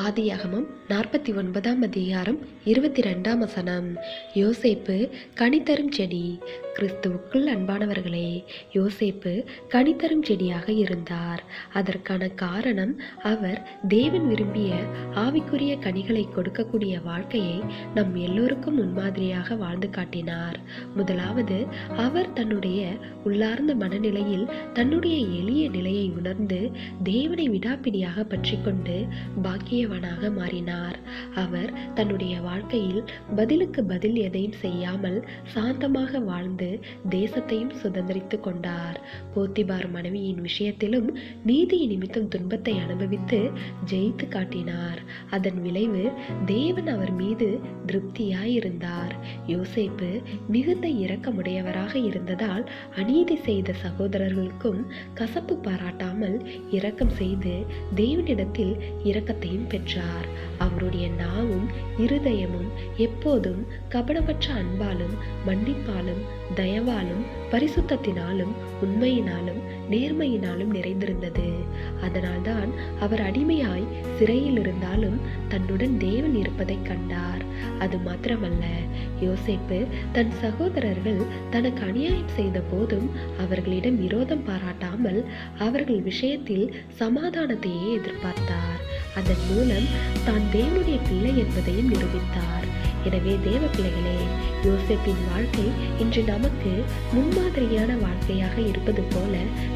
ஆதியாகமம் 49ஆம் அதிகாரம் 22ஆம் வசனம். யோசேப்பு கனிதரும் செடி. கிறிஸ்துவுக்குள் அன்பானவர்களே, யோசேப்பு கனிதரும் செடியாக இருந்தார். அதற்கான காரணம், அவர் தேவன் விரும்பிய ஆவிக்குரிய கனிகளை கொடுக்கக்கூடிய வாழ்க்கையை நம் எல்லோருக்கும் முன்மாதிரியாக வாழ்ந்து காட்டினார். முதலாவது, அவர் தன்னுடைய உள்ளார்ந்த மனநிலையில் தன்னுடைய எளிய நிலையை உணர்ந்து தேவனை விடாப்பிடியாக பற்றி கொண்டு பாக்கியவனாக மாறினார். அவர் தன்னுடைய வாழ்க்கையில் பதிலுக்கு பதில் எதையும் செய்யாமல் சாந்தமாக வாழ்ந்து தேசத்தையும் சுதந்திரித்து கொண்டார். போத்திபார் மனைவியின் விஷயத்திலும் நீதி நிமித்தம் துன்பத்தை அனுபவித்து ஜெயித்து காட்டினார். அதன் விளைவு, தேவன் அவர் மீது திருப்தியாயிருந்தார். யோசேப்பு மிகுந்த இரக்கமுடையவராக இருந்ததால் அநீதி செய்த சகோதரர்களுக்கும் கசப்பு பாராட்டாமல் இரக்கம் செய்து தேவனிடத்தில் இரக்கத்தையும் பெற்றார். அவருடைய நாவும் இருதயமும் எப்போதும் கபடமற்ற அன்பாலும் மன்னிப்பாலும் தயவாலும் பரிசுத்தத்தினாலும் உண்மையினாலும் நேர்மையினாலும் நிறைந்திருந்தது. அதனால்தான் அவர் அடிமையாய் சிறையில் இருந்தாலும் தன்னுடன் தேவன் இருப்பதை கண்டார். அது மாத்திரமல்ல, யோசேப்பு தன் சகோதரர்கள் தனக்கு அநியாயம் செய்த போதும் அவர்களிடம் விரோதம் பாராட்டாமல் அவர்கள் விஷயத்தில் சமாதானத்தையே எதிர்பார்த்தார். அதன் மூலம் தான் தேவனுடைய பிள்ளை என்பதையும் நிரூபித்தார். எனவே தேவ பிள்ளைகளே, யோசேப்பின் வாழ்க்கை இன்று நமக்கு முன்மாதிரியான வாழ்க்கையாக இருப்பது போல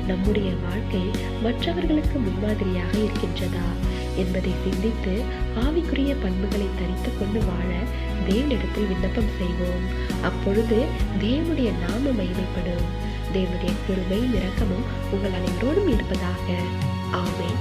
நம்முடைய வாழ்க்கை மற்றவர்களுக்கு முன்மாதிரியாக இருக்கின்றதா என்பதை சிந்தித்து ஆவிக்குரிய பண்புகளை தரித்து கொண்டு வாழ தேவனிடத்தில் விண்ணப்பம் செய்வோம். அப்பொழுது தேவனுடைய நாம மகிமைப்படும். தேவனுடைய கிருபை இரக்கமும் உங்கள் அனைவரோடும் இருப்பதாக. ஆமென்.